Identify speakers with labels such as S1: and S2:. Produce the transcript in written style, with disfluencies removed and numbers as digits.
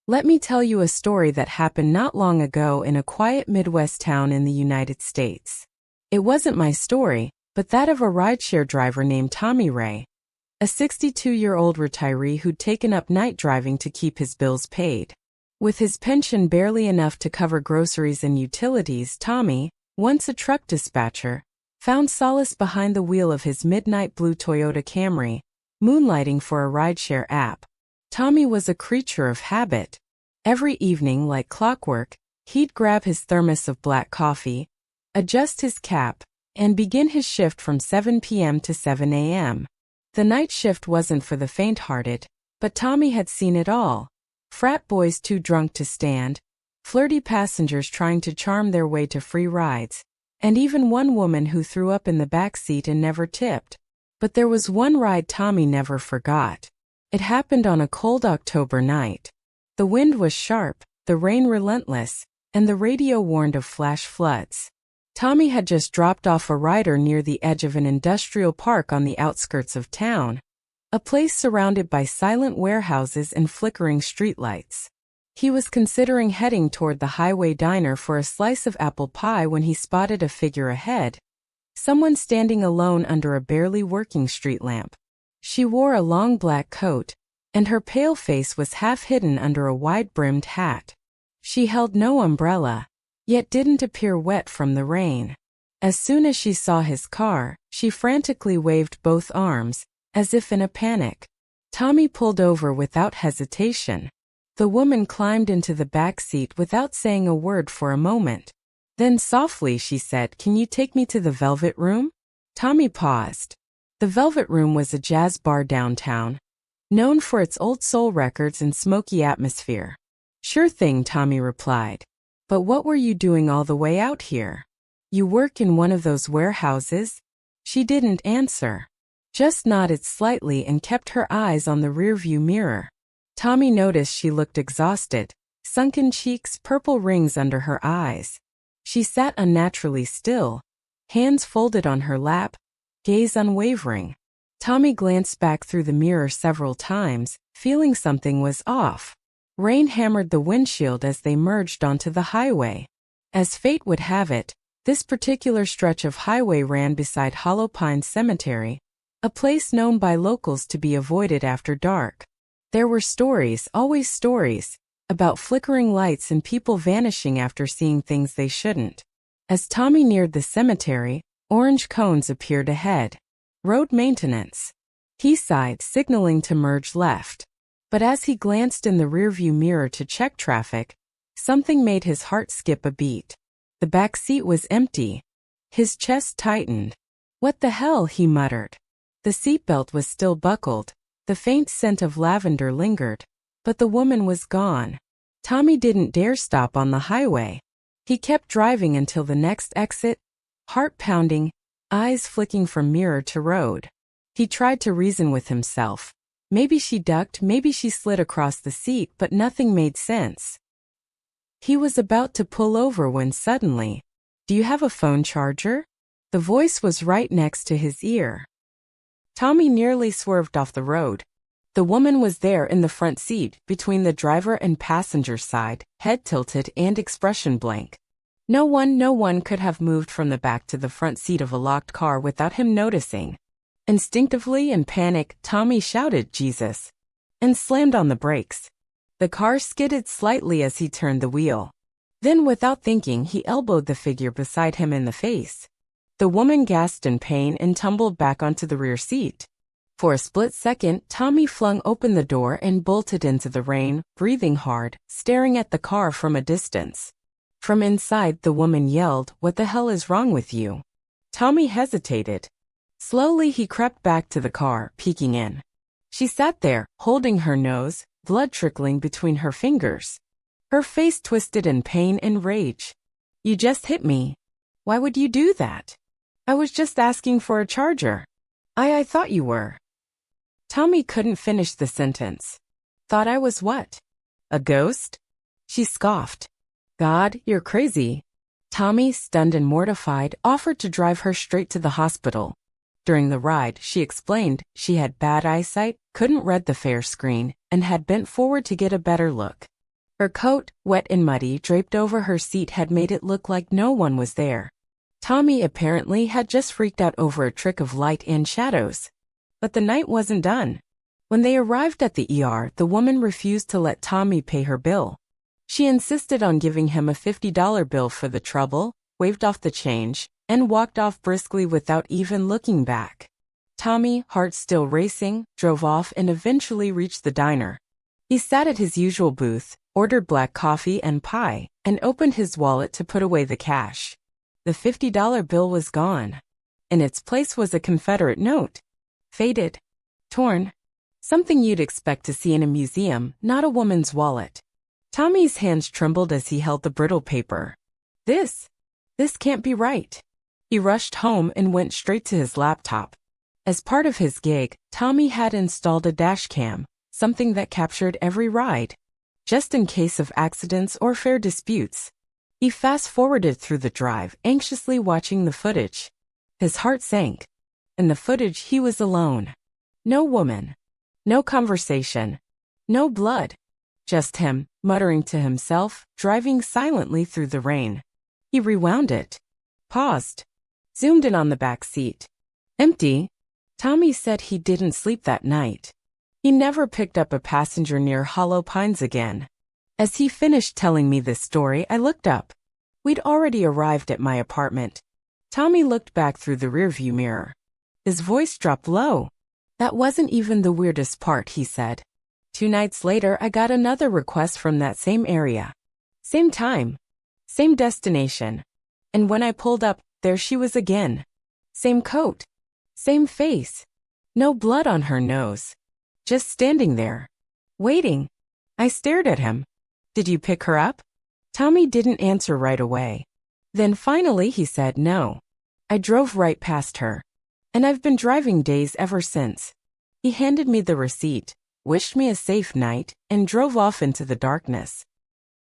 S1: Let me tell you a story that happened not long ago in a quiet Midwest town in the United States. It wasn't my story, but that of a rideshare driver named Tommy Ray, a 62-year-old retiree who'd taken up night driving to keep his bills paid. With his pension barely enough to cover groceries and utilities, Tommy, once a truck dispatcher, found solace behind the wheel of his midnight blue Toyota Camry, moonlighting for a rideshare app. Tommy was a creature of habit. Every evening, like clockwork, he'd grab his thermos of black coffee, adjust his cap, and begin his shift from 7 p.m. to 7 a.m. The night shift wasn't for the faint-hearted, but Tommy had seen it all. Frat boys too drunk to stand, flirty passengers trying to charm their way to free rides, and even one woman who threw up in the backseat and never tipped. But there was one ride Tommy never forgot. It happened on a cold October night. The wind was sharp, the rain relentless, and the radio warned of flash floods. Tommy had just dropped off a rider near the edge of an industrial park on the outskirts of town, a place surrounded by silent warehouses and flickering streetlights. He was considering heading toward the highway diner for a slice of apple pie when he spotted a figure ahead, someone standing alone under a barely working street lamp. She wore a long black coat, and her pale face was half hidden under a wide-brimmed hat. She held no umbrella, yet didn't appear wet from the rain. As soon as she saw his car, she frantically waved both arms, as if in a panic. Tommy pulled over without hesitation. The woman climbed into the back seat without saying a word for a moment. Then softly she said, "Can you take me to the Velvet Room?" Tommy paused. The Velvet Room was a jazz bar downtown, known for its old soul records and smoky atmosphere. "Sure thing," Tommy replied. "But what were you doing all the way out here? You work in one of those warehouses?" She didn't answer, just nodded slightly and kept her eyes on the rearview mirror. Tommy noticed she looked exhausted, sunken cheeks, purple rings under her eyes. She sat unnaturally still, hands folded on her lap, gaze unwavering. Tommy glanced back through the mirror several times, feeling something was off. Rain hammered the windshield as they merged onto the highway. As fate would have it, this particular stretch of highway ran beside Hollow Pine Cemetery, a place known by locals to be avoided after dark. There were stories, always stories, about flickering lights and people vanishing after seeing things they shouldn't. As Tommy neared the cemetery, orange cones appeared ahead. Road maintenance. He sighed, signaling to merge left. But as he glanced in the rearview mirror to check traffic, something made his heart skip a beat. The back seat was empty. His chest tightened. "What the hell?" he muttered. The seatbelt was still buckled. The faint scent of lavender lingered, but the woman was gone. Tommy didn't dare stop on the highway. He kept driving until the next exit, heart pounding, eyes flicking from mirror to road. He tried to reason with himself. Maybe she ducked, maybe she slid across the seat, but nothing made sense. He was about to pull over when suddenly, "Do you have a phone charger?" The voice was right next to his ear. Tommy nearly swerved off the road. The woman was there in the front seat, between the driver and passenger side, head tilted and expression blank. No one could have moved from the back to the front seat of a locked car without him noticing. Instinctively, in panic, Tommy shouted, "Jesus!" and slammed on the brakes. The car skidded slightly as he turned the wheel. Then, without thinking, he elbowed the figure beside him in the face. The woman gasped in pain and tumbled back onto the rear seat. For a split second, Tommy flung open the door and bolted into the rain, breathing hard, staring at the car from a distance. From inside, the woman yelled, "What the hell is wrong with you?" Tommy hesitated. Slowly, he crept back to the car, peeking in. She sat there, holding her nose, blood trickling between her fingers. Her face twisted in pain and rage. "You just hit me. Why would you do that?" "I was just asking for a charger." I thought you were." Tommy couldn't finish the sentence. "Thought I was what? A ghost?" She scoffed. "God, you're crazy." Tommy, stunned and mortified, offered to drive her straight to the hospital. During the ride, she explained she had bad eyesight, couldn't read the fare screen, and had bent forward to get a better look. Her coat, wet and muddy, draped over her seat had made it look like no one was there. Tommy apparently had just freaked out over a trick of light and shadows. But the night wasn't done. When they arrived at the ER, the woman refused to let Tommy pay her bill. She insisted on giving him a $50 bill for the trouble, waved off the change, and walked off briskly without even looking back. Tommy, heart still racing, drove off and eventually reached the diner. He sat at his usual booth, ordered black coffee and pie, and opened his wallet to put away the cash. The $50 bill was gone. In its place was a Confederate note. Faded. Torn. Something you'd expect to see in a museum, not a woman's wallet. Tommy's hands trembled as he held the brittle paper. This can't be right. He rushed home and went straight to his laptop. As part of his gig, Tommy had installed a dashcam, something that captured every ride, just in case of accidents or fare disputes. He fast-forwarded through the drive, anxiously watching the footage. His heart sank. In the footage, he was alone. No woman. No conversation. No blood. Just him, muttering to himself, driving silently through the rain. He rewound it. Paused. Zoomed in on the back seat. Empty. Tommy said he didn't sleep that night. He never picked up a passenger near Hollow Pines again. As he finished telling me this story, I looked up. We'd already arrived at my apartment. Tommy looked back through the rearview mirror. His voice dropped low. That wasn't even the weirdest part, he said. 2 nights later, I got another request from that same area. Same time. Same destination. And when I pulled up, there she was again. Same coat. Same face. No blood on her nose. Just standing there. Waiting. I stared at him. Did you pick her up? Tommy didn't answer right away. Then finally he said no. I drove right past her. And I've been driving days ever since. He handed me the receipt, wished me a safe night, and drove off into the darkness.